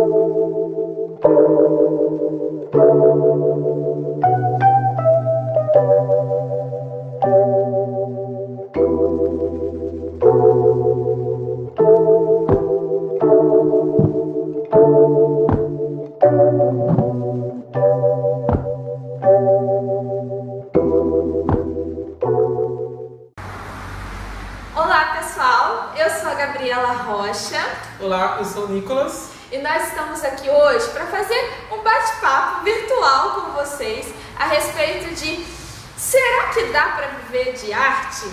Olá pessoal, eu sou a Gabriela Rocha. Olá, eu sou o Nicolas. E nós estamos aqui hoje para fazer um bate-papo virtual com vocês a respeito de será que dá para viver de arte?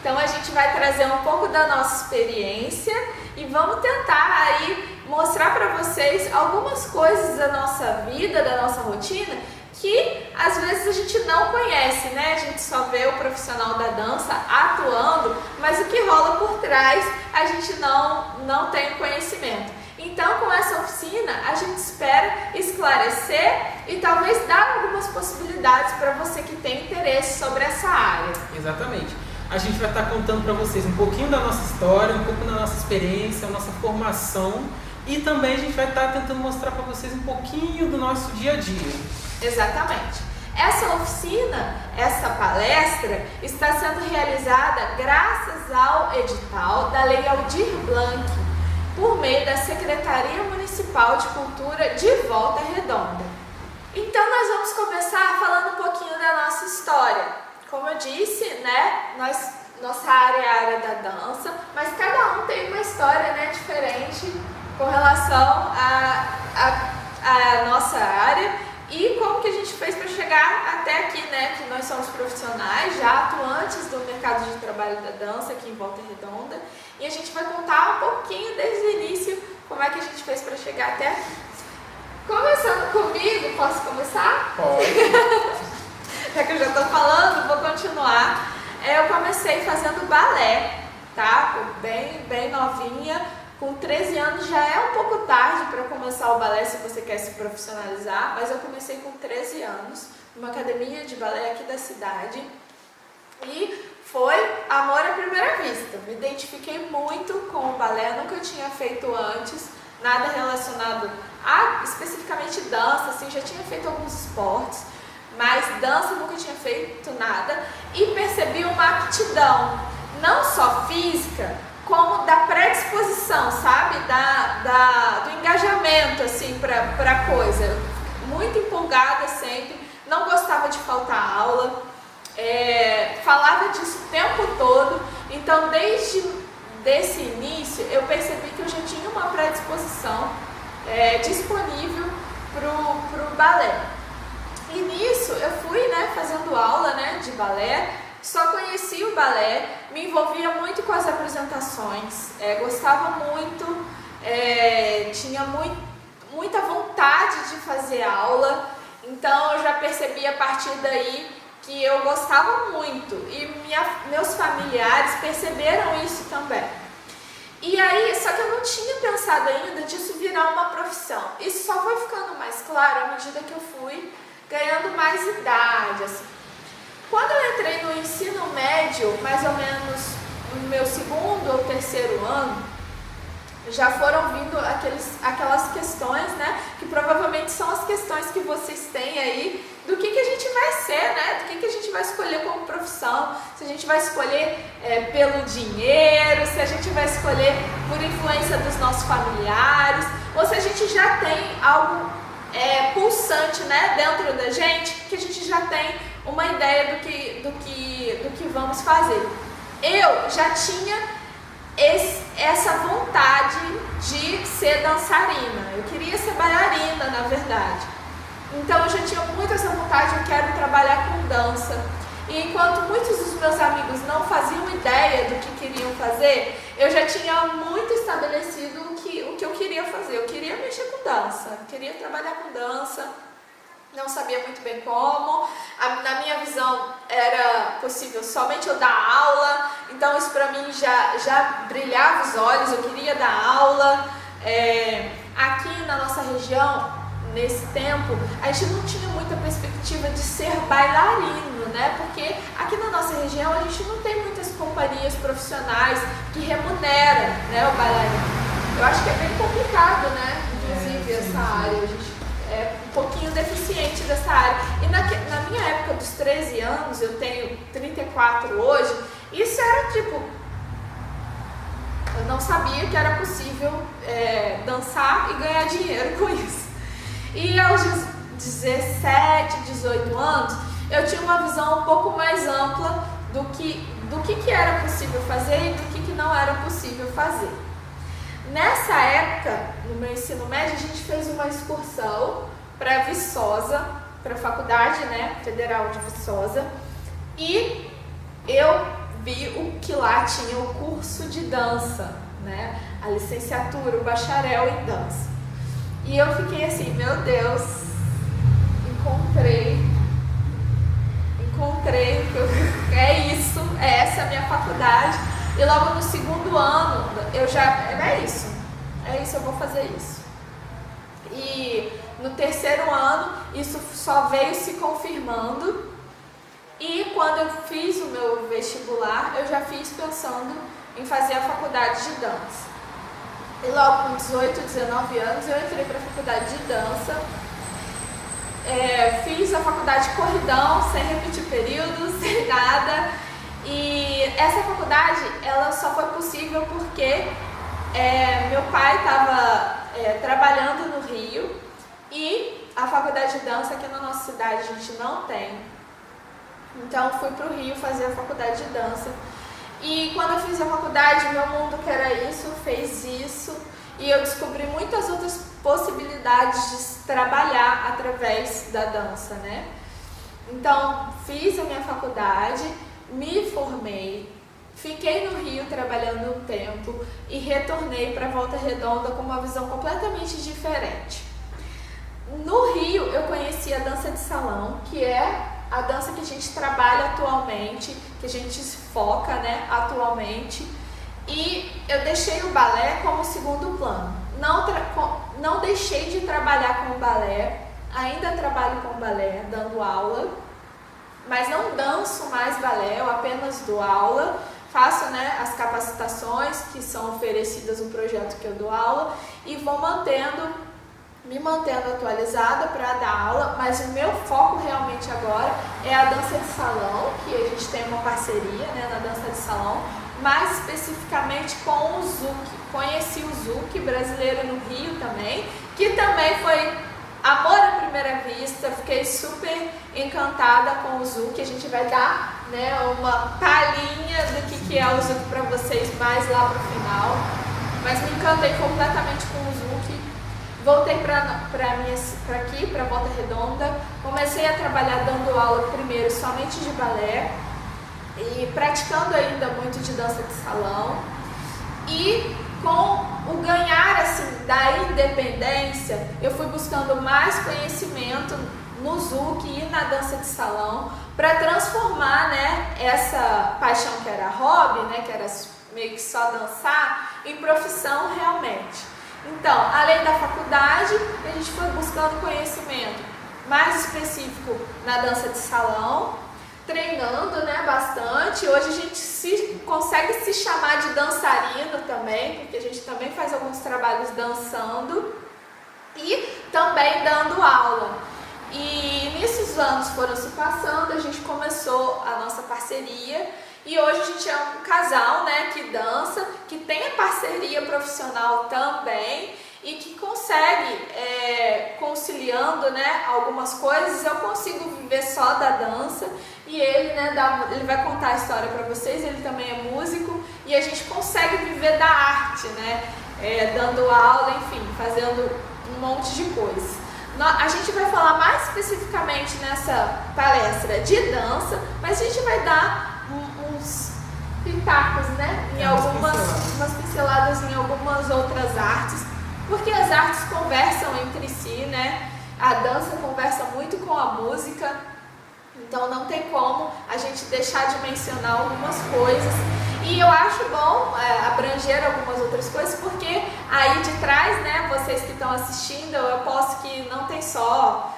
Então a gente vai trazer um pouco da nossa experiência e vamos tentar aí mostrar para vocês algumas coisas da nossa vida, da nossa rotina que às vezes a gente não conhece, né? A gente só vê o profissional da dança atuando, mas o que rola por trás a gente não tem conhecimento. Então, com essa oficina, a gente espera esclarecer e talvez dar algumas possibilidades para você que tem interesse sobre essa área. Exatamente. A gente vai estar contando para vocês um pouquinho da nossa história, um pouco da nossa experiência, nossa formação e também a gente vai estar tentando mostrar para vocês um pouquinho do nosso dia a dia. Exatamente. Essa oficina, essa palestra, está sendo realizada graças ao edital da Lei Aldir Blanc, por meio da Secretaria Municipal de Cultura de Volta Redonda. Então nós vamos começar falando um pouquinho da nossa história. Como eu disse, né, nossa área é a área da dança, mas cada um tem uma história, né, diferente com relação à nossa área. E como que a gente fez para chegar até aqui, né? Que nós somos profissionais, já atuantes do mercado de trabalho da dança aqui em Volta Redonda. E a gente vai contar um pouquinho desde o início como é que a gente fez para chegar até aqui. Começando comigo, posso começar? Pode. Já que eu já estou falando, vou continuar. Eu comecei fazendo balé, tá? Bem novinha. Com 13 anos já é um pouco tarde para começar o balé se você quer se profissionalizar, mas eu comecei com 13 anos, numa academia de balé aqui da cidade e foi amor à primeira vista. Me identifiquei muito com o balé, nunca tinha feito antes, nada relacionado a especificamente dança, assim, já tinha feito alguns esportes, mas dança nunca tinha feito nada e percebi uma aptidão, não só física, como da predisposição, sabe? Do engajamento, assim, pra coisa. Muito empolgada sempre, não gostava de faltar aula, falava disso o tempo todo. Então, desde esse início, eu percebi que eu já tinha uma predisposição disponível pro balé. E nisso, eu fui, né, fazendo aula, né, de balé. Só conheci o balé, me envolvia muito com as apresentações, gostava muito, tinha muita vontade de fazer aula, então eu já percebi a partir daí que eu gostava muito e meus familiares perceberam isso também. E aí, só que eu não tinha pensado ainda disso virar uma profissão, isso só foi ficando mais claro à medida que eu fui ganhando mais idade, assim. Quando eu entrei no ensino médio, mais ou menos no meu segundo ou terceiro ano, já foram vindo aquelas questões, né? Que provavelmente são as questões que vocês têm aí do que a gente vai ser, né? Do que a gente vai escolher como profissão, se a gente vai escolher pelo dinheiro, se a gente vai escolher por influência dos nossos familiares, ou se a gente já tem algo pulsante, né, dentro da gente, que a gente já tem uma ideia do que vamos fazer. Eu já tinha essa vontade de ser dançarina, eu queria ser bailarina, na verdade. Então eu já tinha muito essa vontade, eu quero trabalhar com dança. E enquanto muitos dos meus amigos não faziam ideia do que queriam fazer, eu já tinha muito estabelecido o que eu queria fazer. Eu queria mexer com dança, queria trabalhar com dança, não sabia muito bem como. Na minha visão era possível somente eu dar aula, então isso para mim já brilhava os olhos, eu queria dar aula. Aqui na nossa região, nesse tempo, a gente não tinha muita perspectiva de ser bailarino, né? Porque aqui na nossa região a gente não tem muitas companhias profissionais que remuneram, né, o bailarino. Eu acho que é bem complicado, né? Inclusive 13 anos, eu tenho 34 hoje, isso era tipo... Eu não sabia que era possível dançar e ganhar dinheiro com isso. E aos 17, 18 anos, eu tinha uma visão um pouco mais ampla do que era possível fazer e do que não era possível fazer. Nessa época, no meu ensino médio, a gente fez uma excursão para Viçosa, para a faculdade, né, federal de Viçosa, e eu vi o que lá tinha o curso de dança, né, a licenciatura, o bacharel em dança. E eu fiquei assim, meu Deus, encontrei, é isso, essa é a minha faculdade. E logo no segundo ano, é isso, eu vou fazer isso. E no terceiro ano, isso só veio se confirmando. E quando eu fiz o meu vestibular, eu já fiz pensando em fazer a faculdade de dança. E logo com 18, 19 anos, eu entrei para a faculdade de dança. Fiz a faculdade de corridão, sem repetir períodos, sem nada. E essa faculdade, ela só foi possível porque meu pai estava trabalhando no Rio e a faculdade de dança aqui na nossa cidade a gente não tem. Então fui para o Rio fazer a faculdade de dança. E quando eu fiz a faculdade, meu mundo que era isso, fez isso. E eu descobri muitas outras possibilidades de trabalhar através da dança, né? Então, fiz a minha faculdade, me formei, fiquei no Rio trabalhando um tempo e retornei para Volta Redonda com uma visão completamente diferente. No Rio, eu conheci a dança de salão, que é a dança que a gente trabalha atualmente, que a gente foca, né, atualmente. E eu deixei o balé como segundo plano. Não deixei de trabalhar com o balé, ainda trabalho com o balé, dando aula, mas não danço mais balé, eu apenas dou aula, faço, né, as capacitações que são oferecidas no projeto que eu dou aula e vou me mantendo atualizada para dar aula, mas o meu foco realmente agora é a dança de salão, que a gente tem uma parceria, né, na dança de salão, mais especificamente com o Zouk. Conheci o Zouk, brasileiro no Rio também, que também foi amor à primeira vista, fiquei super encantada com o Zouk. A gente vai dar, né, uma palhinha do que é o Zouk para vocês mais lá pro final, mas me encantei completamente com o Zouk. Voltei para aqui, para Volta Redonda, comecei a trabalhar dando aula primeiro somente de balé e praticando ainda muito de dança de salão. E com o ganhar assim da independência, eu fui buscando mais conhecimento no Zouk e na dança de salão para transformar, né, essa paixão que era hobby, né, que era meio que só dançar, em profissão realmente. Então, além da faculdade, a gente foi buscando conhecimento mais específico na dança de salão, treinando, né, bastante. Hoje a gente consegue se chamar de dançarino também, porque a gente também faz alguns trabalhos dançando e também dando aula. E nesses anos foram se passando, a gente começou a nossa parceria. E hoje a gente é um casal, né, que dança, que tem a parceria profissional também e que consegue, conciliando, né, algumas coisas. Eu consigo viver só da dança e ele, né, ele vai contar a história para vocês, ele também é músico e a gente consegue viver da arte, né, dando aula, enfim, fazendo um monte de coisa. A gente vai falar mais especificamente nessa palestra de dança, mas a gente vai dar uns pitacos, né, em umas pinceladas em algumas outras artes, porque as artes conversam entre si, né, a dança conversa muito com a música, então não tem como a gente deixar de mencionar algumas coisas, e eu acho bom abranger algumas outras coisas, porque aí de trás, né, vocês que estão assistindo, eu aposto que não tem só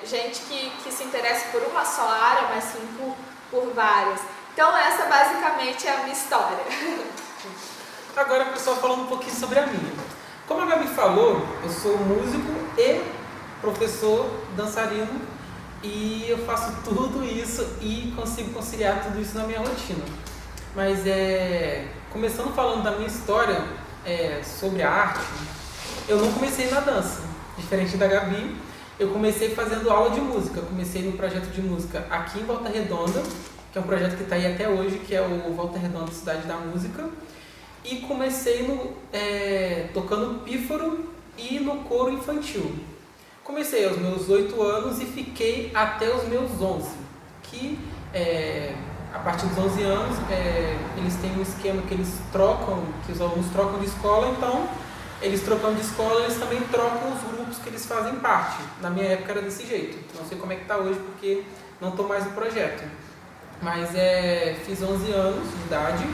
gente que se interessa por uma só área, mas sim por várias. Então essa basicamente é a minha história. Agora, pessoal, falando um pouquinho sobre a minha. Como a Gabi falou, eu sou músico e professor dançarino e eu faço tudo isso e consigo conciliar tudo isso na minha rotina. Mas começando falando da minha história sobre a arte, eu não comecei na dança, diferente da Gabi. Eu comecei fazendo aula de música, eu comecei no projeto de música aqui em Volta Redonda, que é um projeto que está aí até hoje, que é o Volta Redonda Cidade da Música. E comecei tocando pífaro e no coro infantil. Comecei aos meus 8 anos e fiquei até os meus 11, que a partir dos 11 anos eles têm um esquema que eles trocam, que os alunos trocam de escola, então eles trocando de escola, eles também trocam os grupos que eles fazem parte. Na minha época era desse jeito, não sei como é que está hoje porque não estou mais no projeto. Mas fiz 11 anos de idade,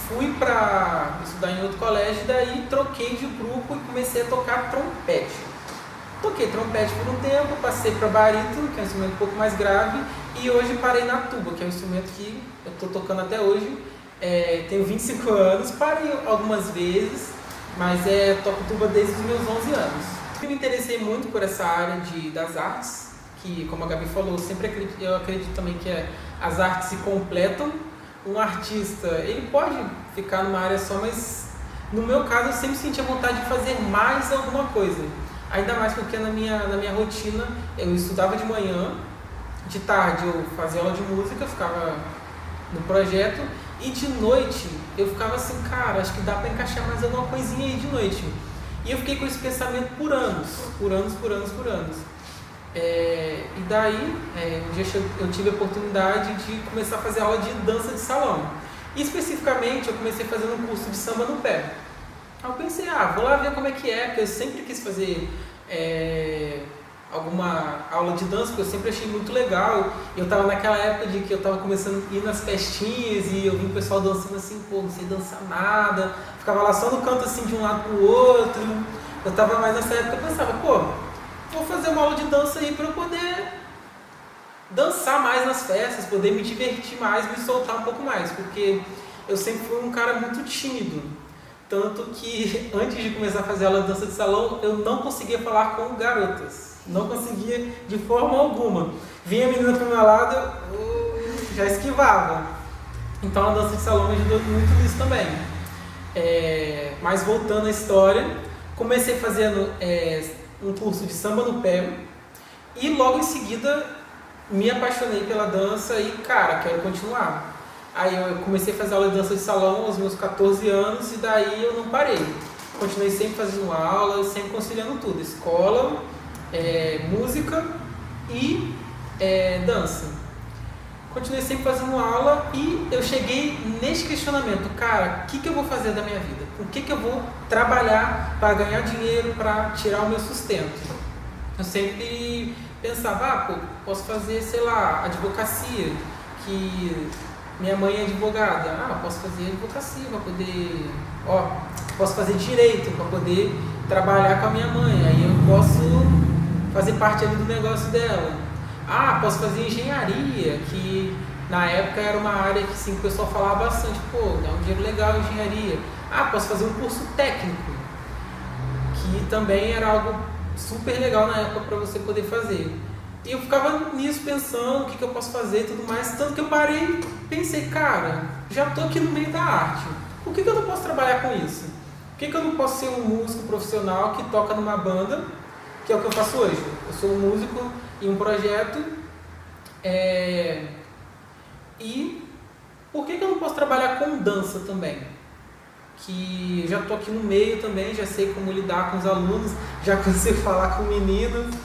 fui para estudar em outro colégio, daí troquei de grupo e comecei a tocar trompete. Toquei trompete por um tempo, passei para barítono, que é um instrumento um pouco mais grave, e hoje parei na tuba, que é um instrumento que eu estou tocando até hoje. Tenho 25 anos, parei algumas vezes, mas toco tuba desde os meus 11 anos. Eu me interessei muito por essa área das artes, que, como a Gabi falou, eu acredito também que as artes se completam. Um artista, ele pode ficar numa área só, mas no meu caso eu sempre senti a vontade de fazer mais alguma coisa. Ainda mais porque na minha rotina eu estudava de manhã, de tarde eu fazia aula de música, ficava no projeto, e de noite eu ficava assim, cara, acho que dá para encaixar mais alguma coisinha aí de noite. E eu fiquei com esse pensamento por anos. E daí, um dia eu tive a oportunidade de começar a fazer aula de dança de salão. E especificamente eu comecei fazendo um curso de samba no pé. Aí eu pensei, vou lá ver como é que porque eu sempre quis fazer alguma aula de dança, porque eu sempre achei muito legal. Eu estava naquela época de que eu estava começando a ir nas festinhas e eu vi o pessoal dançando assim, não sei dançar nada. Ficava lá só no canto assim, de um lado para o outro. Eu estava mais nessa época, eu pensava, vou fazer uma aula de dança aí para eu poder dançar mais nas festas, poder me divertir mais, me soltar um pouco mais, porque eu sempre fui um cara muito tímido. Tanto que antes de começar a fazer aula de dança de salão, eu não conseguia falar com garotas. Não conseguia de forma alguma. Vinha a menina para o meu lado, eu já esquivava. Então a dança de salão me ajudou muito nisso também. Mas voltando à história, comecei fazendo um curso de samba no pé e logo em seguida me apaixonei pela dança e, cara, quero continuar. Aí eu comecei a fazer aula de dança de salão aos meus 14 anos e daí eu não parei. Continuei sempre fazendo aula, sempre conciliando tudo, escola, música e dança. Continuei sempre fazendo aula e eu cheguei neste questionamento, cara, o que eu vou fazer da minha vida? O que eu vou trabalhar para ganhar dinheiro, para tirar o meu sustento? Eu sempre pensava, posso fazer, sei lá, advocacia, que minha mãe é advogada, posso fazer advocacia para poder, posso fazer direito para poder trabalhar com a minha mãe, aí eu posso fazer parte ali do negócio dela. Posso fazer engenharia, que na época era uma área que sim, o pessoal falava bastante, dá um dinheiro legal em engenharia. Posso fazer um curso técnico, que também era algo super legal na época para você poder fazer. E eu ficava nisso pensando, o que eu posso fazer e tudo mais, tanto que eu parei e pensei, cara, já estou aqui no meio da arte, por que eu não posso trabalhar com isso? Por que eu não posso ser um músico profissional que toca numa banda, que é o que eu faço hoje? Eu sou um músico em um projeto, e por que eu não posso trabalhar com dança também? Que já estou aqui no meio também, já sei como lidar com os alunos, já consigo falar com meninos.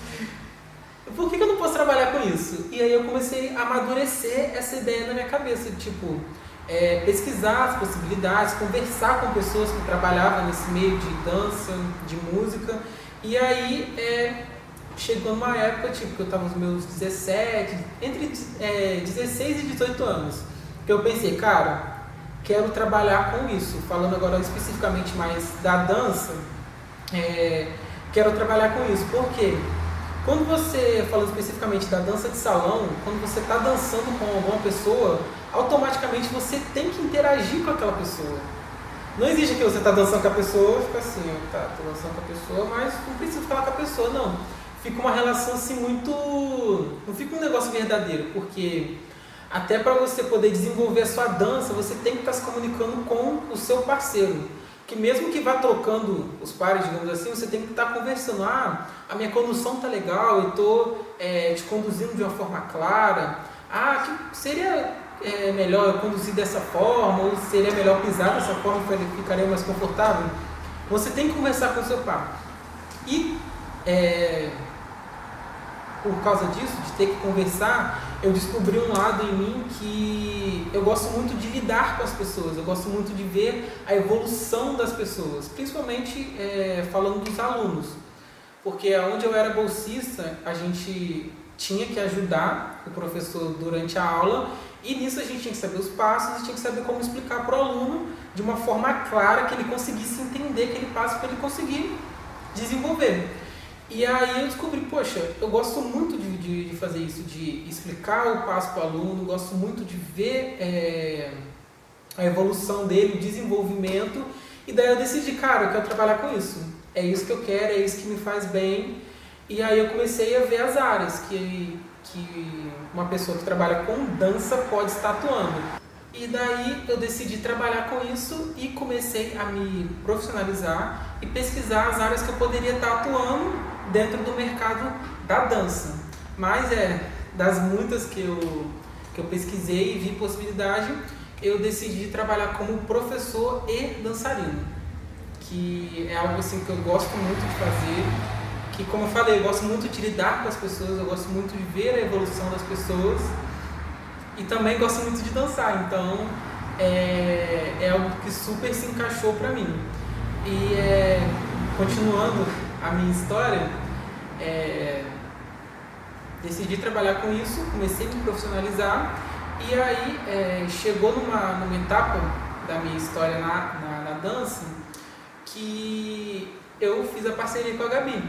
Por que eu não posso trabalhar com isso? E aí eu comecei a amadurecer essa ideia na minha cabeça, pesquisar as possibilidades, conversar com pessoas que trabalhavam nesse meio de dança, de música. E aí chegou uma época, que eu estava nos meus 17, entre 16 e 18 anos, que eu pensei, cara, quero trabalhar com isso. Falando agora especificamente mais da dança, quero trabalhar com isso. Por quê? Quando você, falando especificamente da dança de salão, quando você está dançando com alguma pessoa, automaticamente você tem que interagir com aquela pessoa. Não existe que você está dançando com a pessoa e fica assim, tô dançando com a pessoa, mas não precisa falar com a pessoa, não. fica uma relação assim muito... Não fica um negócio verdadeiro, porque até para você poder desenvolver a sua dança, você tem que estar se comunicando com o seu parceiro. Que mesmo que vá trocando os pares, digamos assim, você tem que estar conversando. Ah, a minha condução tá legal, eu estou te conduzindo de uma forma clara. Ah, que seria melhor eu conduzir dessa forma, ou seria melhor pisar dessa forma, ficaria mais confortável. Você tem que conversar com o seu par. E por causa disso, de ter que conversar, eu descobri um lado em mim que eu gosto muito de lidar com as pessoas, eu gosto muito de ver a evolução das pessoas, principalmente falando dos alunos, porque onde eu era bolsista, a gente tinha que ajudar o professor durante a aula, e nisso a gente tinha que saber os passos e tinha que saber como explicar para o aluno de uma forma clara, que ele conseguisse entender aquele passo para ele conseguir desenvolver. E aí eu descobri, poxa, eu gosto muito de fazer isso, de explicar o passo para o aluno, gosto muito de ver a evolução dele, o desenvolvimento, e daí eu decidi, cara, eu quero trabalhar com isso. É isso que eu quero, é isso que me faz bem. E aí eu comecei a ver as áreas que uma pessoa que trabalha com dança pode estar atuando. E daí eu decidi trabalhar com isso e comecei a me profissionalizar e pesquisar as áreas que eu poderia estar atuando dentro do mercado da dança. Mas das muitas que eu pesquisei e vi possibilidade, eu decidi trabalhar como professor e dançarino, que é algo assim que eu gosto muito de fazer, que, como eu falei, eu gosto muito de lidar com as pessoas, eu gosto muito de ver a evolução das pessoas e também gosto muito de dançar, então é algo que super se encaixou para mim. E continuando a minha história, decidi trabalhar com isso, comecei a me profissionalizar e aí chegou numa etapa da minha história na dança que eu fiz a parceria com a Gabi.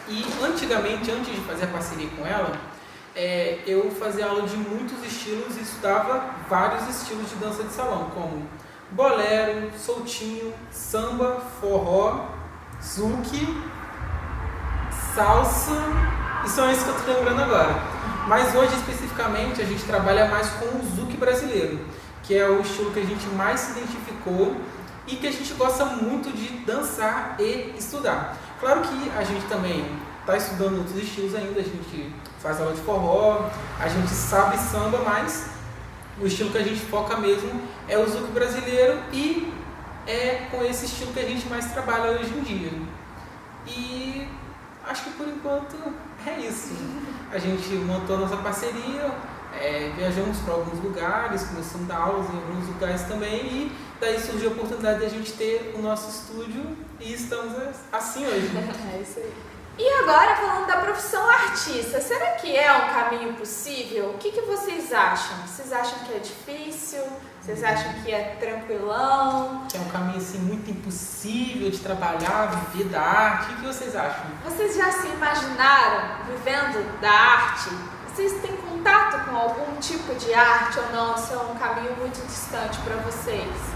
E antigamente, antes de fazer a parceria com ela, eu fazia aula de muitos estilos e estudava vários estilos de dança de salão, como bolero, soltinho, samba, forró, zouk, salsa, e são esses que eu estou lembrando agora. Mas hoje, especificamente, a gente trabalha mais com o zouk brasileiro, que é o estilo que a gente mais se identificou e que a gente gosta muito de dançar e estudar. Claro que a gente também está estudando outros estilos ainda, a gente faz aula de forró, a gente sabe samba, mas o estilo que a gente foca mesmo é o zouk brasileiro e é com esse estilo que a gente mais trabalha hoje em dia. E acho que por enquanto é isso. A gente montou a nossa parceria, viajamos para alguns lugares, começamos a dar aulas em alguns lugares também e daí surgiu a oportunidade de a gente ter o nosso estúdio e estamos assim hoje. É isso aí. E agora, falando da profissão artista, será que é um caminho possível? O que vocês acham? Vocês acham que é difícil? Vocês acham que é tranquilão? Que é um caminho assim muito impossível de trabalhar, viver da arte? O que vocês acham? Vocês já se imaginaram vivendo da arte? Vocês têm contato com algum tipo de arte ou não? Isso é um caminho muito distante para vocês?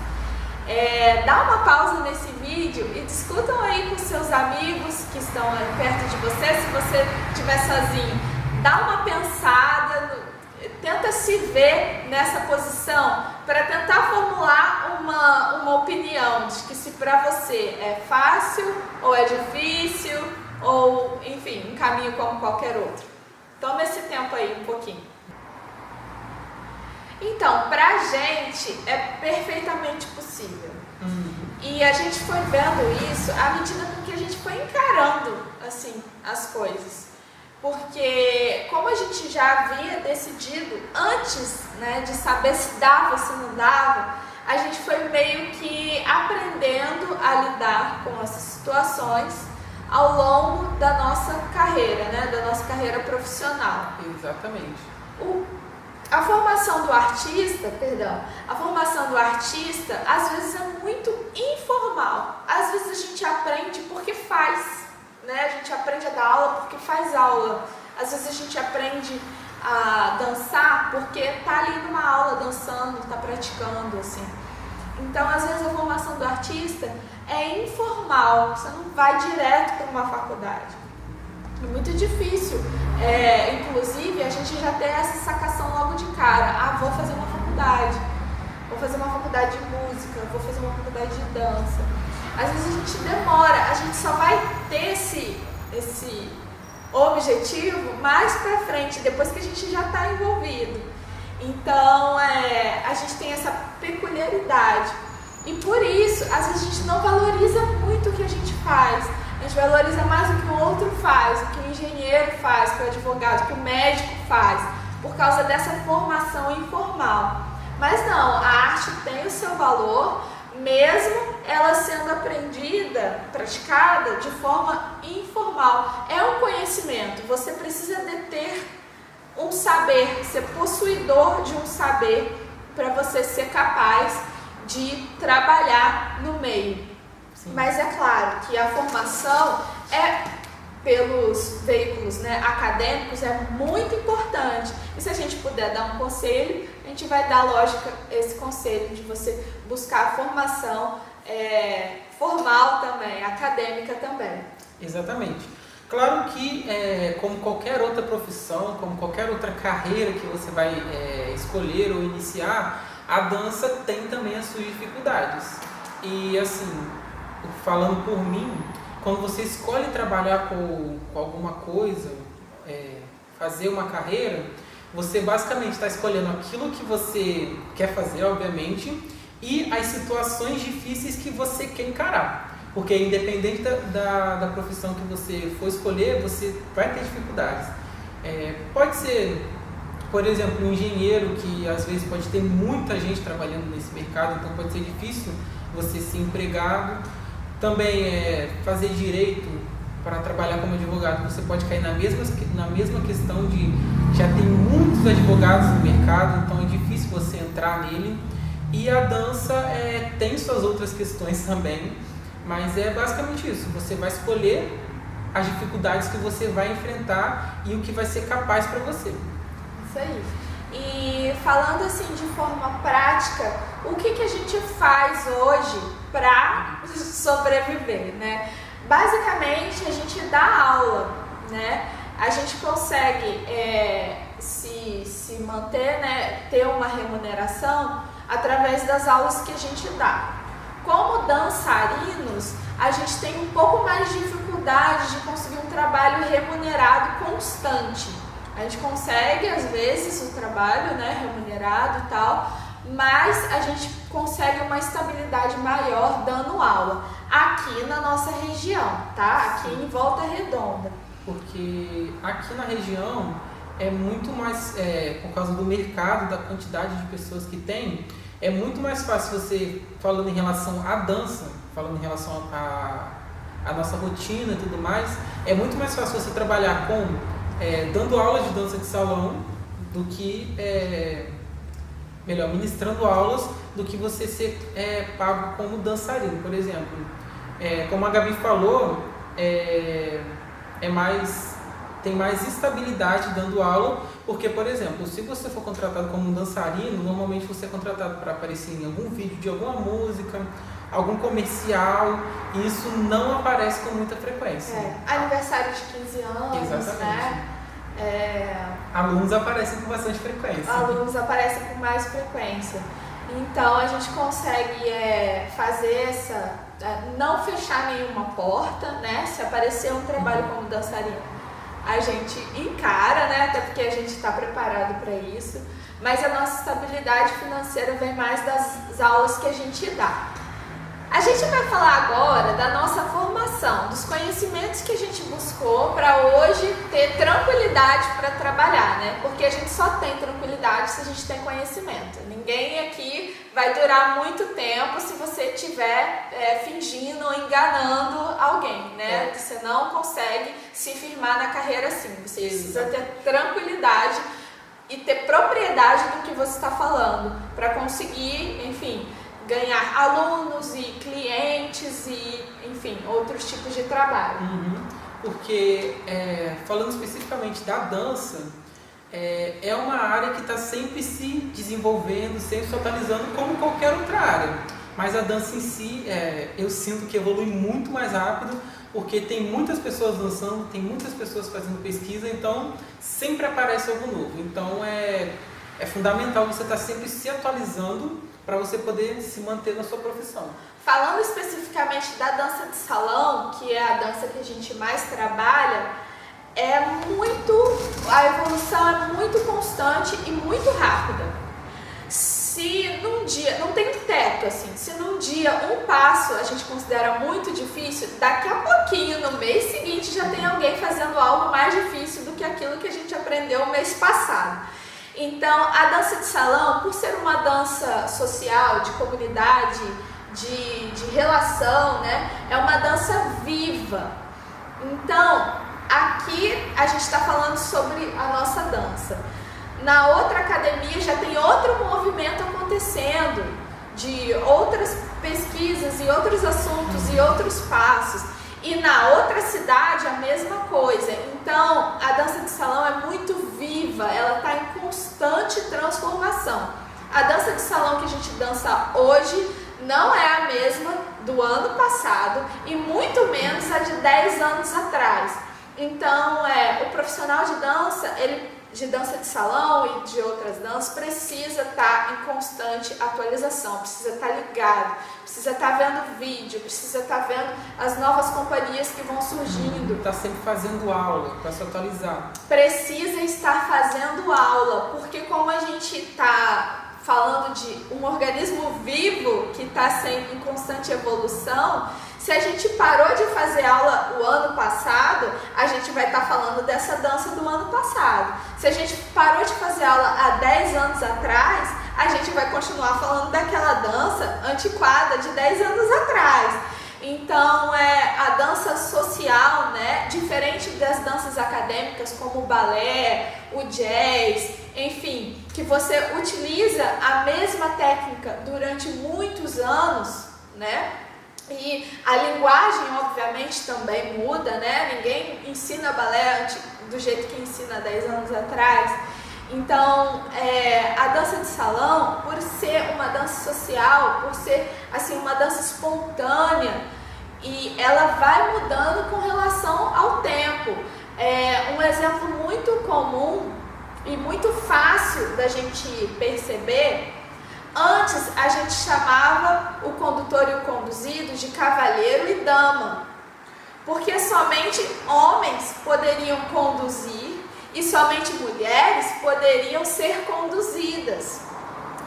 Dá uma pausa nesse vídeo e discutam aí com seus amigos que estão perto de você. Se você estiver sozinho, dá uma pensada, tenta se ver nessa posição para tentar formular uma opinião de que se para você é fácil ou é difícil ou, enfim, um caminho como qualquer outro. Toma esse tempo aí um pouquinho. Então, pra gente é perfeitamente possível. E a gente foi vendo isso à medida com que a gente foi encarando assim, as coisas. Porque como a gente já havia decidido antes, né, de saber se dava, se não dava, a gente foi meio que aprendendo a lidar com essas situações ao longo da nossa carreira, né, da nossa carreira profissional. Exatamente. A formação do artista, às vezes é muito informal. Às vezes a gente aprende porque faz, né? A gente aprende a dar aula porque faz aula. Às vezes a gente aprende a dançar porque tá ali numa aula dançando, tá praticando, assim. Então, às vezes a formação do artista é informal, você não vai direto para uma faculdade. É muito difícil. Inclusive, a gente já tem essa sacação logo de cara. Vou fazer uma faculdade. Vou fazer uma faculdade de música. Vou fazer uma faculdade de dança. Às vezes a gente demora. A gente só vai ter esse objetivo mais pra frente, depois que a gente já está envolvido. Então, a gente tem essa peculiaridade. E por isso, às vezes a gente não valoriza muito o que a gente faz. A gente valoriza mais o que o outro faz, o que o engenheiro faz, o que o advogado, o que o médico faz, por causa dessa formação informal. Mas não, a arte tem o seu valor, mesmo ela sendo aprendida, praticada de forma informal. É um conhecimento, você precisa deter um saber, ser possuidor de um saber para você ser capaz de trabalhar no meio. Sim. Mas é claro que a formação pelos veículos, né, acadêmicos é muito importante. E se a gente puder dar um conselho, a gente vai dar, lógico, esse conselho de você buscar a formação formal também, acadêmica também. Exatamente. Claro que, como qualquer outra profissão, como qualquer outra carreira que você vai escolher ou iniciar, a dança tem também as suas dificuldades. E assim, falando por mim, quando você escolhe trabalhar com alguma coisa, fazer uma carreira, você basicamente está escolhendo aquilo que você quer fazer, obviamente, e as situações difíceis que você quer encarar. Porque independente da profissão que você for escolher, você vai ter dificuldades. Pode ser, por exemplo, um engenheiro que às vezes pode ter muita gente trabalhando nesse mercado, então pode ser difícil você ser empregado. Também fazer direito para trabalhar como advogado, você pode cair na mesma questão de já tem muitos advogados no mercado, então é difícil você entrar nele. E a dança tem suas outras questões também, mas é basicamente isso, você vai escolher as dificuldades que você vai enfrentar e o que vai ser capaz para você. Isso aí. E falando assim de forma prática, o que a gente faz hoje para sobreviver, né? Basicamente a gente dá aula, né? A gente consegue se manter, né? Ter uma remuneração através das aulas que a gente dá. Como dançarinos, a gente tem um pouco mais de dificuldade de conseguir um trabalho remunerado constante. A gente consegue, às vezes, o trabalho, né, remunerado e tal, mas a gente consegue uma estabilidade maior dando aula aqui na nossa região, tá? Aqui em Volta Redonda. Porque aqui na região é muito mais, por causa do mercado, da quantidade de pessoas que tem, é muito mais fácil você, falando em relação à dança, falando em relação à nossa rotina e tudo mais, é muito mais fácil você trabalhar dando aula de dança de salão do que, ministrando aulas, do que você ser pago como dançarino, por exemplo. Como a Gabi falou, tem mais estabilidade dando aula, porque, por exemplo, se você for contratado como um dançarino, normalmente você é contratado para aparecer em algum vídeo de alguma música, algum comercial, e isso não aparece com muita frequência. Aniversário de 15 anos, exatamente, né? Alunos aparecem com bastante frequência. Alunos aparecem com mais frequência. Então a gente consegue fazer não fechar nenhuma porta, né? Se aparecer um trabalho como dançarino, a gente encara, né? Até porque a gente está preparado para isso. Mas a nossa estabilidade financeira vem mais das aulas que a gente dá. A gente vai falar agora da nossa formação, dos conhecimentos que a gente buscou para hoje ter tranquilidade para trabalhar, né? Porque a gente só tem tranquilidade se a gente tem conhecimento. Ninguém aqui vai durar muito tempo se você estiver fingindo ou enganando alguém, né? Você não consegue se firmar na carreira assim. Você precisa ter tranquilidade e ter propriedade do que você está falando para conseguir, enfim, ganhar alunos e clientes e, enfim, outros tipos de trabalho. Porque, falando especificamente da dança, é uma área que está sempre se desenvolvendo, sempre se atualizando como qualquer outra área. Mas a dança em si, eu sinto que evolui muito mais rápido, porque tem muitas pessoas dançando, tem muitas pessoas fazendo pesquisa, então sempre aparece algo novo. Então é fundamental você estar sempre se atualizando para você poder se manter na sua profissão. Falando especificamente da dança de salão, que é a dança que a gente mais trabalha, a evolução é muito constante e muito rápida. Se num dia, não tem um teto assim, se num dia um passo a gente considera muito difícil, daqui a pouquinho, no mês seguinte, já tem alguém fazendo algo mais difícil do que aquilo que a gente aprendeu o mês passado. Então, a dança de salão, por ser uma dança social, de comunidade, de relação, né, é uma dança viva. Então, aqui a gente está falando sobre a nossa dança. Na outra academia já tem outro movimento acontecendo, de outras pesquisas e outros assuntos e outros passos. E na outra cidade a mesma coisa. Então a dança de salão é muito viva, ela está em constante transformação. A dança de salão que a gente dança hoje não é a mesma do ano passado e muito menos a de 10 anos atrás. Então o profissional de dança, de dança de salão e de outras danças, precisa estar em constante atualização, precisa estar ligado, precisa estar vendo vídeo, precisa estar vendo as novas companhias que vão surgindo. Está sempre fazendo aula para se atualizar. Precisa estar fazendo aula, porque como a gente está falando de um organismo vivo que está sempre em constante evolução, se a gente parou de fazer aula o ano passado, a gente vai estar falando dessa dança do ano passado. Se a gente parou de fazer aula há 10 anos atrás, a gente vai continuar falando daquela dança antiquada de 10 anos atrás. Então, a dança social, né, diferente das danças acadêmicas como o balé, o jazz, enfim, que você utiliza a mesma técnica durante muitos anos, né? E a linguagem, obviamente, também muda, né? Ninguém ensina balé do jeito que ensina 10 anos atrás. Então, a dança de salão, por ser uma dança social, por ser assim, uma dança espontânea, e ela vai mudando com relação ao tempo. Um exemplo muito comum e muito fácil da gente perceber: antes a gente chamava o condutor e o conduzido de cavalheiro e dama, porque somente homens poderiam conduzir e somente mulheres poderiam ser conduzidas.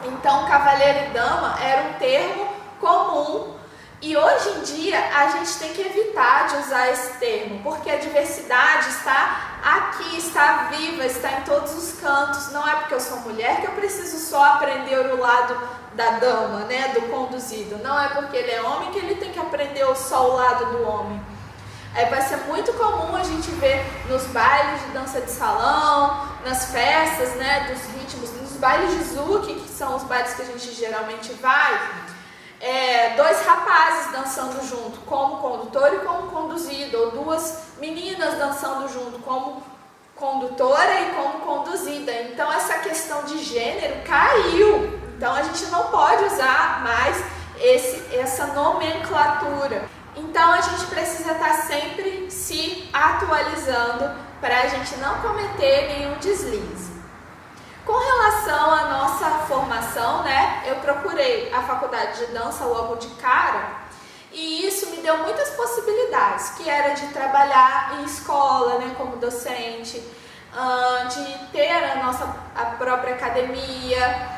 Então, cavalheiro e dama era um termo comum. E hoje em dia a gente tem que evitar de usar esse termo, porque a diversidade está aqui, está viva, está em todos os cantos. Não é porque eu sou mulher que eu preciso só aprender o lado da dama, né, do conduzido. Não é porque ele é homem que ele tem que aprender só o lado do homem. Vai ser muito comum a gente ver nos bailes de dança de salão, nas festas, né, dos ritmos, nos bailes de zouk, que são os bailes que a gente geralmente vai, dois rapazes dançando junto, como condutor e como conduzido, ou duas meninas dançando junto, como condutora e como conduzida. Então essa questão de gênero caiu. Então a gente não pode usar mais essa nomenclatura. Então a gente precisa estar sempre se atualizando para a gente não cometer nenhum deslize. Com relação à nossa formação, né, eu procurei a faculdade de dança logo de cara e isso me deu muitas possibilidades, que era de trabalhar em escola, né, como docente, de ter a própria academia,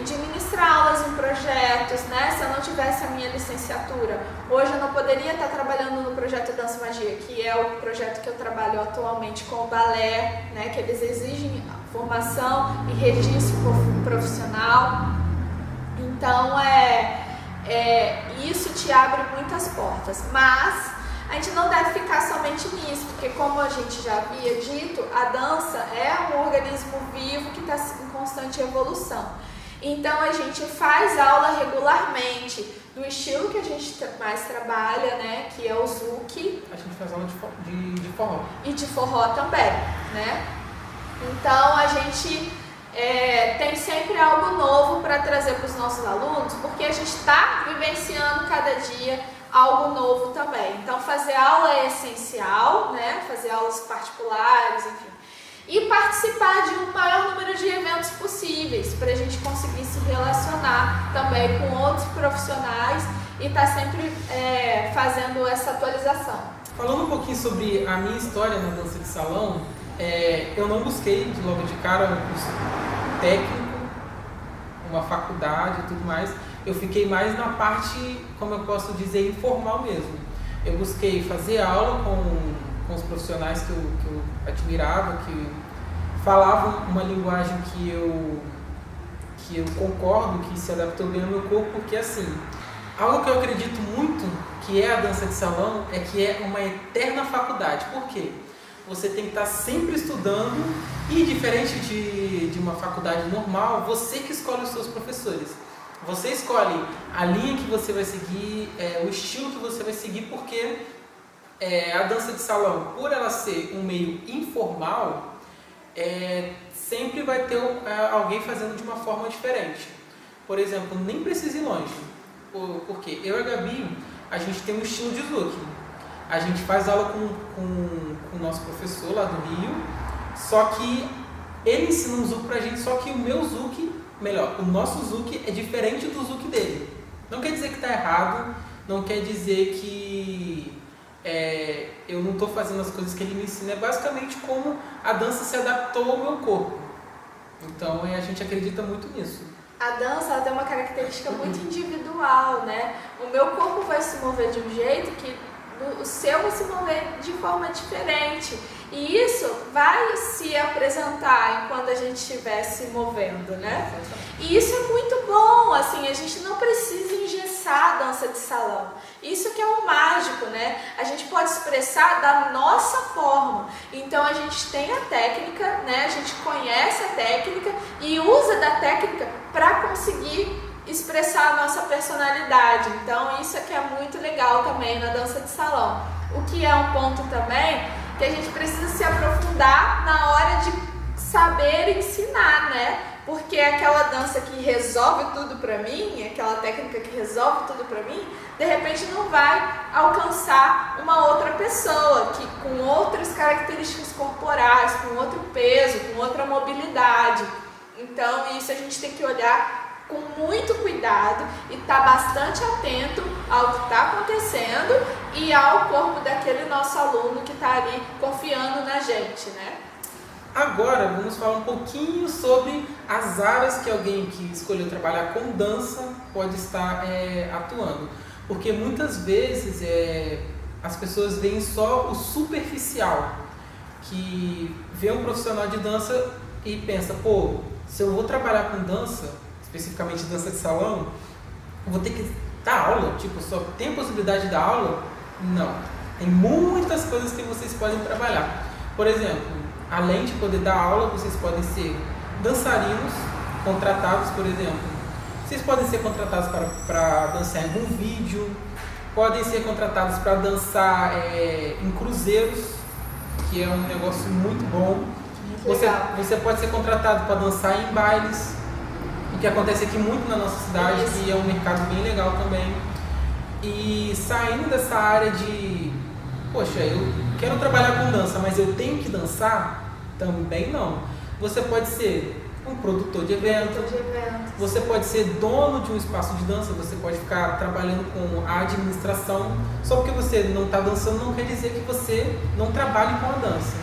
de ministrar aulas em projetos, né? Se eu não tivesse a minha licenciatura, hoje eu não poderia estar trabalhando no projeto Dança Magia, que é o projeto que eu trabalho atualmente com o balé, né? Que eles exigem formação e registro profissional. Então, isso te abre muitas portas, mas a gente não deve ficar somente nisso, porque como a gente já havia dito, a dança é um organismo vivo que está em constante evolução. Então a gente faz aula regularmente do estilo que a gente mais trabalha, né, que é o zouk. A gente faz aula de forró. E de forró também, né? Então a gente tem sempre algo novo para trazer para os nossos alunos, porque a gente está vivenciando cada dia algo novo também. Então fazer aula é essencial, né? Fazer aulas particulares, enfim. E participar de um maior número de eventos possíveis, para a gente conseguir se relacionar também com outros profissionais e estar sempre fazendo essa atualização. Falando um pouquinho sobre a minha história na dança de salão, eu não busquei logo de cara um curso técnico, uma faculdade e tudo mais. Eu fiquei mais na parte, como eu posso dizer, informal mesmo. Eu busquei fazer aula com os profissionais que eu admirava, que falavam uma linguagem que eu concordo, que se adaptou bem ao meu corpo, porque assim, algo que eu acredito muito que é a dança de salão é que é uma eterna faculdade. Por quê? Você tem que estar sempre estudando e, diferente de uma faculdade normal, você que escolhe os seus professores. Você escolhe a linha que você vai seguir, o estilo que você vai seguir, porque a dança de salão, por ela ser um meio informal, sempre vai ter alguém fazendo de uma forma diferente. Por exemplo, nem precisa ir longe, porque eu e a Gabi, a gente tem um estilo de zouk. A gente faz aula com o nosso professor lá do Rio, só que ele ensina um zouk pra gente, só que o meu zouk, o nosso zouk é diferente do zouk dele. Não quer dizer que está errado, não quer dizer que eu não estou fazendo as coisas que ele me ensina, é basicamente como a dança se adaptou ao meu corpo. Então a gente acredita muito nisso. A dança ela tem uma característica muito individual, né? O meu corpo vai se mover de um jeito que o seu vai se mover de forma diferente. E isso vai se apresentar enquanto a gente estiver se movendo, né? E isso é muito bom, assim, a gente não precisa engessar a dança de salão. Isso que é o mágico, né? A gente pode expressar da nossa forma. Então a gente tem a técnica, né? A gente conhece a técnica e usa da técnica para conseguir expressar a nossa personalidade. Então isso é que é muito legal também na dança de salão. O que é um ponto também que a gente precisa se aprofundar na hora de saber ensinar, né? Porque aquela dança que resolve tudo pra mim, aquela técnica que resolve tudo pra mim, de repente não vai alcançar uma outra pessoa que com outras características corporais, com outro peso, com outra mobilidade. Então isso a gente tem que olhar com muito cuidado e estar bastante atento ao que está acontecendo e ao corpo daquele nosso aluno que está ali confiando na gente, né? Agora vamos falar um pouquinho sobre as áreas que alguém que escolheu trabalhar com dança pode estar atuando. Porque muitas vezes as pessoas veem só o superficial, que vê um profissional de dança e pensa, pô, se eu vou trabalhar com dança, especificamente dança de salão, eu vou ter que dar aula? Tipo, só tem a possibilidade de dar aula? Não. Tem muitas coisas que vocês podem trabalhar. Por exemplo, além de poder dar aula, vocês podem ser dançarinos contratados, por exemplo. Vocês podem ser contratados para dançar em algum vídeo, podem ser contratados para dançar em cruzeiros, que é um negócio muito bom. Você pode ser contratado para dançar em bailes, o que acontece aqui muito na nossa cidade, que é um mercado bem legal também. E saindo dessa área de, poxa, eu quero trabalhar com dança, mas eu tenho que dançar? Também não. Você pode ser um produtor de eventos, você pode ser dono de um espaço de dança, você pode ficar trabalhando com a administração. Só porque você não está dançando não quer dizer que você não trabalhe com a dança.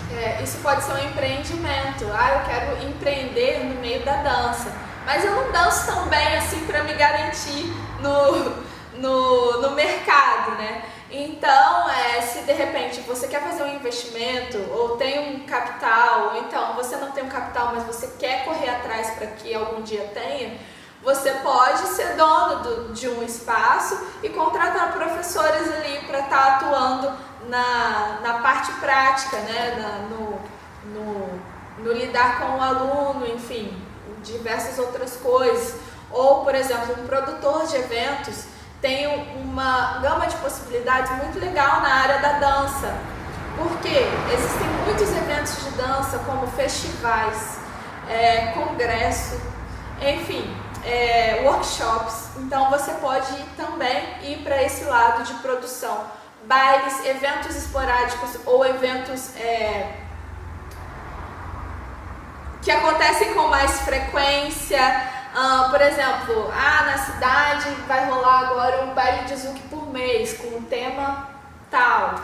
Isso pode ser um empreendimento. Eu quero empreender no meio da dança, mas eu não danço tão bem assim para me garantir no mercado, né? Então, se de repente você quer fazer um investimento ou tem um capital, ou então você não tem um capital, mas você quer correr atrás para que algum dia tenha, você pode ser dono de um espaço e contratar professores ali para estar atuando na parte prática, né? No lidar com o aluno, enfim, diversas outras coisas. Ou, por exemplo, um produtor de eventos tem uma gama de possibilidades muito legal na área da dança, porque existem muitos eventos de dança, como festivais, congresso, enfim, workshops, então você pode também ir para esse lado de produção, bailes, eventos esporádicos ou eventos que acontecem com mais frequência. Por exemplo, na cidade vai rolar agora um baile de zouk por mês com um tema tal,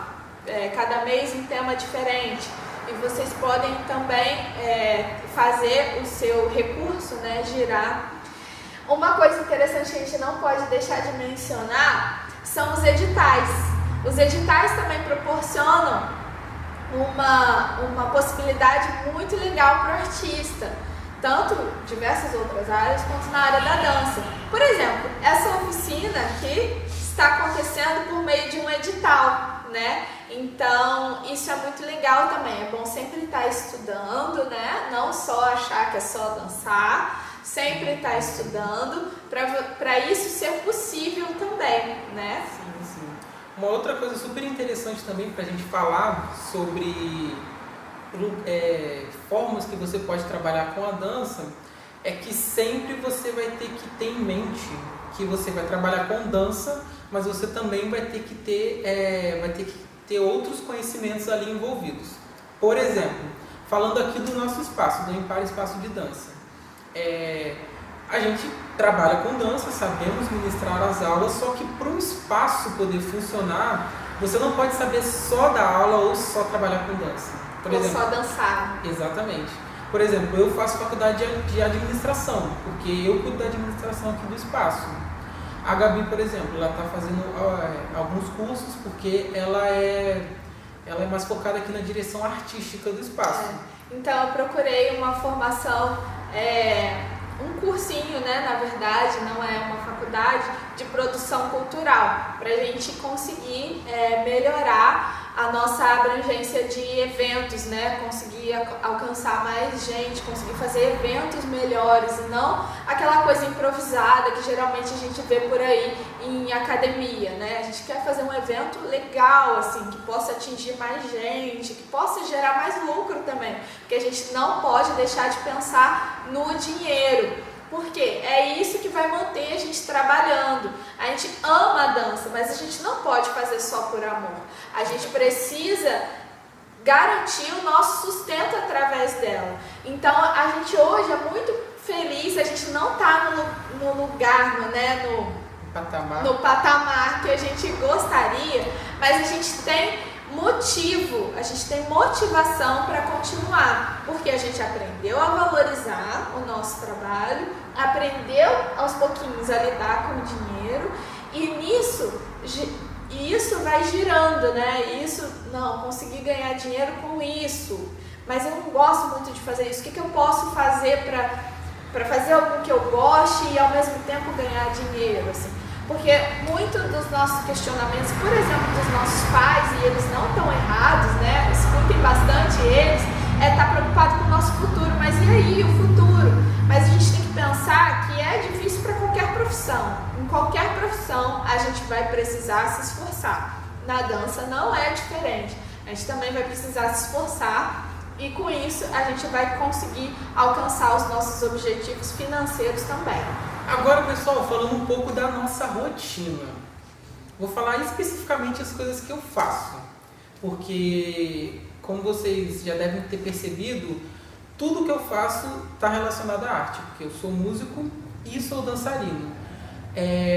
cada mês um tema diferente. E vocês podem também fazer o seu recurso, né, girar. Uma coisa interessante que a gente não pode deixar de mencionar são os editais. Os editais também proporcionam uma possibilidade muito legal para o artista, tanto diversas outras áreas quanto na área da dança. Por exemplo, essa oficina aqui está acontecendo por meio de um edital, né? Então, isso é muito legal também. É bom sempre estar estudando, né? Não só achar que é só dançar, sempre estar estudando para isso ser possível também, né? Sim, sim. Uma outra coisa super interessante também para a gente falar sobre formas que você pode trabalhar com a dança é que sempre você vai ter que ter em mente que você vai trabalhar com dança, mas você também vai ter que ter outros conhecimentos ali envolvidos. Por exemplo, falando aqui do nosso espaço, do Empar Espaço de Dança. A gente trabalha com dança, sabemos ministrar as aulas, só que para o espaço poder funcionar, você não pode saber só dar aula ou só trabalhar com dança. Por exemplo, só dançar. Exatamente. Por exemplo, eu faço faculdade de administração, porque eu cuido da administração aqui do espaço. A Gabi, por exemplo, ela está fazendo alguns cursos porque ela é mais focada aqui na direção artística do espaço. Então eu procurei uma formação, um cursinho, né, na verdade, não é uma faculdade, de produção cultural, para a gente conseguir melhorar a nossa abrangência de eventos, né, conseguir alcançar mais gente, conseguir fazer eventos melhores e não aquela coisa improvisada que geralmente a gente vê por aí em academia, né? A gente quer fazer um evento legal, assim, que possa atingir mais gente, que possa gerar mais lucro também, porque a gente não pode deixar de pensar no dinheiro. Porque é isso que vai manter a gente trabalhando. A gente ama a dança, mas a gente não pode fazer só por amor. A gente precisa garantir o nosso sustento através dela. Então a gente hoje é muito feliz, a gente não está no lugar, no patamar que a gente gostaria, mas a gente tem motivo, a gente tem motivação para continuar, porque a gente aprendeu a valorizar o nosso trabalho, aprendeu aos pouquinhos a lidar com o dinheiro e isso vai girando, né? Conseguir ganhar dinheiro com isso, mas eu não gosto muito de fazer isso. O que eu posso fazer para fazer algo que eu goste e ao mesmo tempo ganhar dinheiro, assim? Porque muitos dos nossos questionamentos, por exemplo, dos nossos pais, e eles não estão errados, né? Escutem bastante eles, estar preocupado com o nosso futuro. Mas e aí, o futuro? Mas a gente tem que pensar que é difícil para qualquer profissão. Em qualquer profissão, a gente vai precisar se esforçar. Na dança não é diferente. A gente também vai precisar se esforçar e com isso a gente vai conseguir alcançar os nossos objetivos financeiros também. Agora, pessoal, falando um pouco da nossa rotina. Vou falar especificamente as coisas que eu faço, porque, como vocês já devem ter percebido, tudo que eu faço está relacionado à arte, porque eu sou músico e sou dançarino.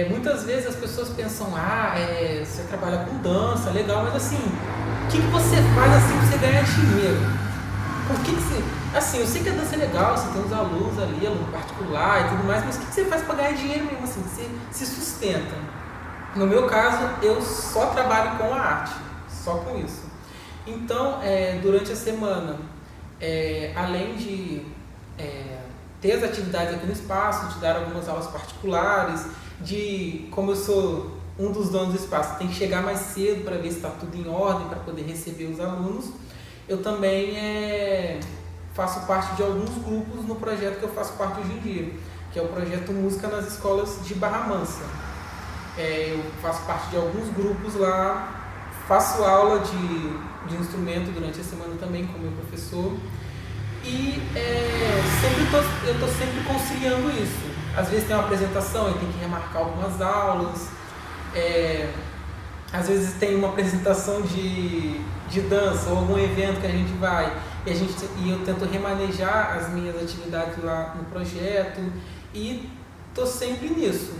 Muitas vezes as pessoas pensam, você trabalha com dança, legal, mas assim, o que você faz assim para você ganhar dinheiro? Por que você... Assim, eu sei que a dança é legal, você tem uns alunos ali, aluno particular e tudo mais, mas o que você faz para ganhar dinheiro mesmo assim? Você se sustenta. No meu caso, eu só trabalho com a arte, só com isso. Então, durante a semana, além de ter as atividades aqui no espaço, de dar algumas aulas particulares, como eu sou um dos donos do espaço, tem que chegar mais cedo para ver se está tudo em ordem, para poder receber os alunos. Eu também faço parte de alguns grupos no projeto que eu faço parte hoje em dia, que é o projeto Música nas Escolas de Barra Mansa. Eu faço parte de alguns grupos lá, faço aula de instrumento durante a semana também com o meu professor e eu estou sempre conciliando isso. às vezes tem uma apresentação e tem que remarcar algumas aulas. Às vezes tem uma apresentação de dança ou algum evento que a gente vai e eu tento remanejar as minhas atividades lá no projeto e estou sempre nisso.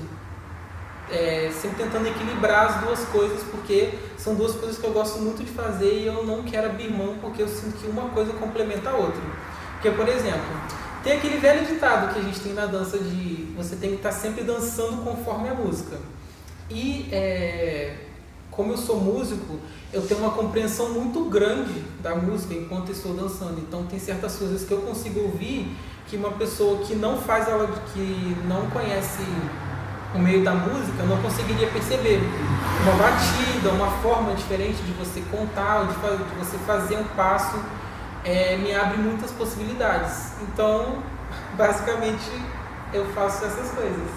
Sempre tentando equilibrar as duas coisas, porque são duas coisas que eu gosto muito de fazer e eu não quero abrir mão, porque eu sinto que uma coisa complementa a outra. Porque, por exemplo, tem aquele velho ditado que a gente tem na dança de você tem que estar sempre dançando conforme a música. E como eu sou músico, eu tenho uma compreensão muito grande da música enquanto eu estou dançando. Então tem certas coisas que eu consigo ouvir que uma pessoa que não faz aula, que não conhece o meio da música, não conseguiria perceber. Uma batida, uma forma diferente de você contar, de você fazer um passo, me abre muitas possibilidades. Então, basicamente, eu faço essas coisas.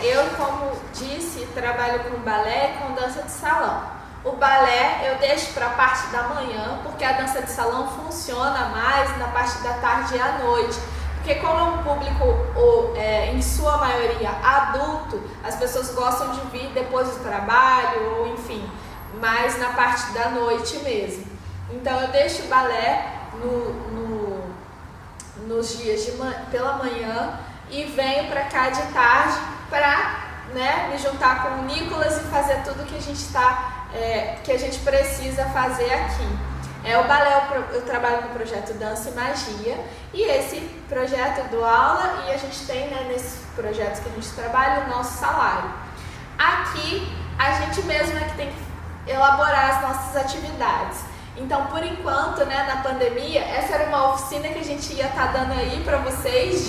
Eu, como disse, trabalho com balé e com dança de salão. O balé eu deixo para a parte da manhã, porque a dança de salão funciona mais na parte da tarde e à noite. Porque como é um público, em sua maioria, adulto, as pessoas gostam de vir depois do trabalho, ou enfim, mais na parte da noite mesmo. Então eu deixo o balé nos dias pela manhã e venho para cá de tarde para me juntar com o Nicolas e fazer tudo que a gente precisa fazer aqui. O balé eu trabalho no projeto Dança e Magia, e esse projeto eu dou aula e a gente tem, nesses projetos que a gente trabalha, o nosso salário. Aqui a gente mesmo é que tem que elaborar as nossas atividades. Então, por enquanto, na pandemia, essa era uma oficina que a gente ia estar dando aí para vocês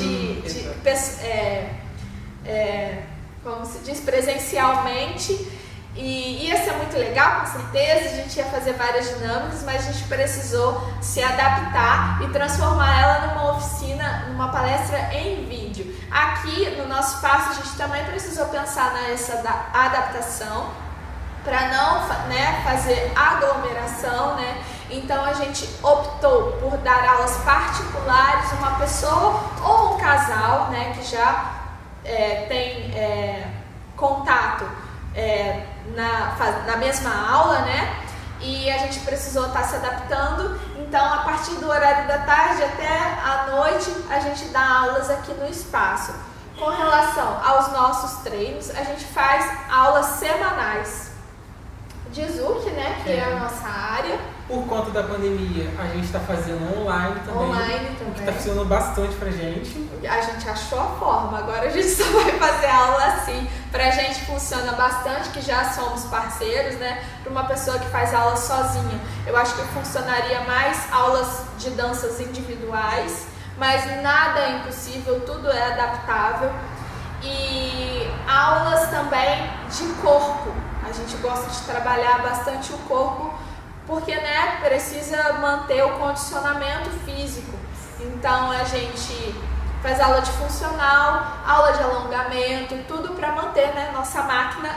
como se diz, presencialmente. E ia ser muito legal, com certeza, a gente ia fazer várias dinâmicas, mas a gente precisou se adaptar e transformar ela numa oficina, numa palestra em vídeo. Aqui no nosso espaço a gente também precisou pensar nessa adaptação para não fazer aglomeração, Então a gente optou por dar aulas particulares, uma pessoa ou um casal, que já tem contato na mesma aula, e a gente precisou estar se adaptando. Então, a partir do horário da tarde até a noite, a gente dá aulas aqui no espaço. Com relação aos nossos treinos, a gente faz aulas semanais de Zouk, que é a nossa área. Por conta da pandemia, a gente está fazendo online também. O que está funcionando bastante pra gente. A gente achou a forma, agora a gente só vai fazer aula assim. Pra gente funciona bastante, que já somos parceiros, Para uma pessoa que faz aula sozinha, eu acho que funcionaria mais aulas de danças individuais, mas nada é impossível, tudo é adaptável. E aulas também de corpo. A gente gosta de trabalhar bastante o corpo, porque precisa manter o condicionamento físico. Então a gente faz aula de funcional, aula de alongamento, tudo para manter nossa máquina,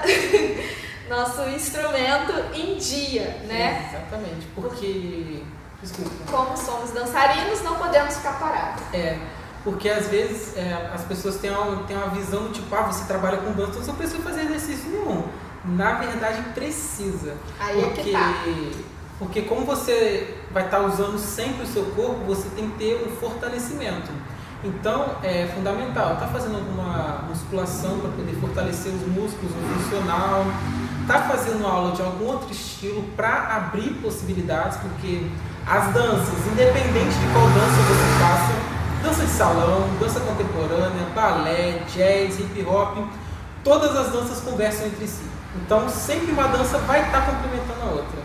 nosso instrumento em dia, Exatamente, porque... Desculpa. Como somos dançarinos, não podemos ficar parados. Porque às vezes as pessoas têm uma visão do tipo, você trabalha com dança, então você não precisa fazer exercício nenhum. Na verdade precisa. Aí porque, é que tá. Porque como você vai estar usando sempre o seu corpo, você tem que ter um fortalecimento. Então é fundamental estar fazendo alguma musculação para poder fortalecer os músculos, o funcional, estar fazendo aula de algum outro estilo para abrir possibilidades, porque as danças, independente de qual dança você faça, dança de salão, dança contemporânea, balé, jazz, hip hop, todas as danças conversam entre si. Então sempre uma dança vai estar complementando a outra.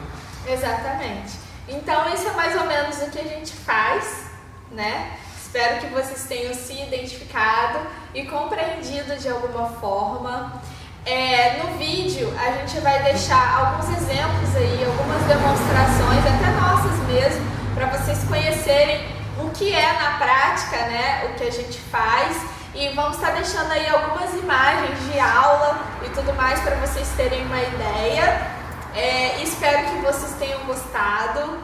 Exatamente. Então isso é mais ou menos o que a gente faz, Espero que vocês tenham se identificado e compreendido de alguma forma. No vídeo a gente vai deixar alguns exemplos aí, algumas demonstrações, até nossas mesmo, para vocês conhecerem o que é na prática, o que a gente faz. E vamos estar deixando aí algumas imagens de aula e tudo mais para vocês terem uma ideia. Espero que vocês tenham gostado.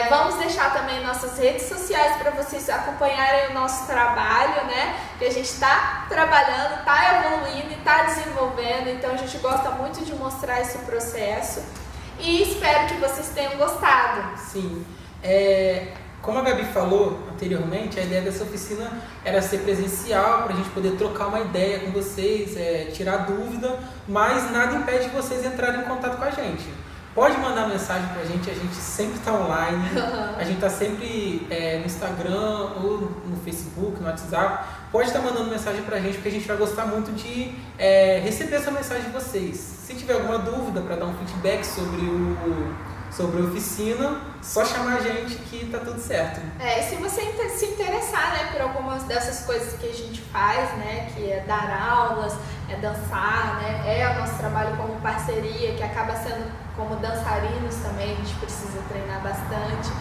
Vamos deixar também nossas redes sociais para vocês acompanharem o nosso trabalho, né? Que a gente está trabalhando, está evoluindo e está desenvolvendo, então a gente gosta muito de mostrar esse processo e espero que vocês tenham gostado. Sim. Como a Gabi falou anteriormente, a ideia dessa oficina era ser presencial, para a gente poder trocar uma ideia com vocês, tirar dúvida, mas nada impede de vocês entrarem em contato com a gente. Pode mandar mensagem pra gente sempre está online, a gente está sempre no Instagram ou no Facebook, no WhatsApp. Pode estar mandando mensagem pra gente, porque a gente vai gostar muito de receber essa mensagem de vocês. Se tiver alguma dúvida para dar um feedback sobre a oficina, só chamar a gente que tá tudo certo. Se você se interessar, né, por algumas dessas coisas que a gente faz, né, que é dar aulas, é dançar, né, o nosso trabalho como parceria, que acaba sendo como dançarinos também, a gente precisa treinar bastante.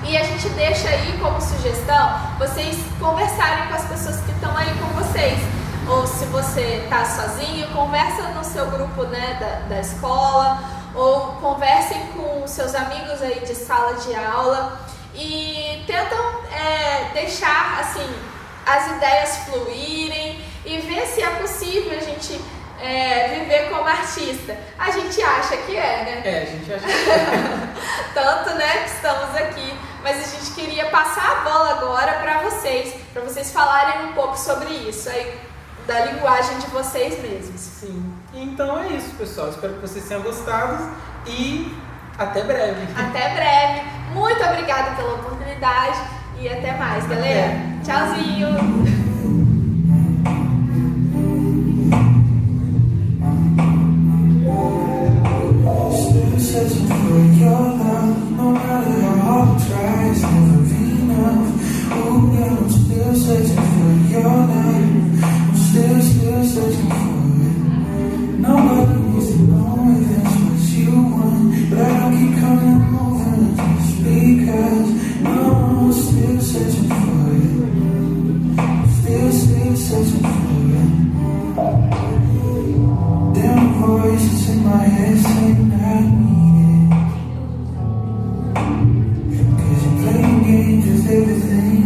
E a gente deixa aí como sugestão vocês conversarem com as pessoas que estão aí com vocês. Ou se você tá sozinho, conversa no seu grupo, né, da escola, ou conversem com seus amigos aí de sala de aula e tentam deixar assim as ideias fluírem e ver se é possível a gente viver como artista. A gente acha que né? A gente acha que é. Tanto, né, que estamos aqui, mas a gente queria passar a bola agora para vocês falarem um pouco sobre isso aí, da linguagem de vocês mesmos. Sim. Então é isso, pessoal. Espero que vocês tenham gostado e até breve. Até breve. Muito obrigada pela oportunidade e até mais, galera. Tchauzinho. Voices in my head saying I need it, 'cause you're playing games with everything.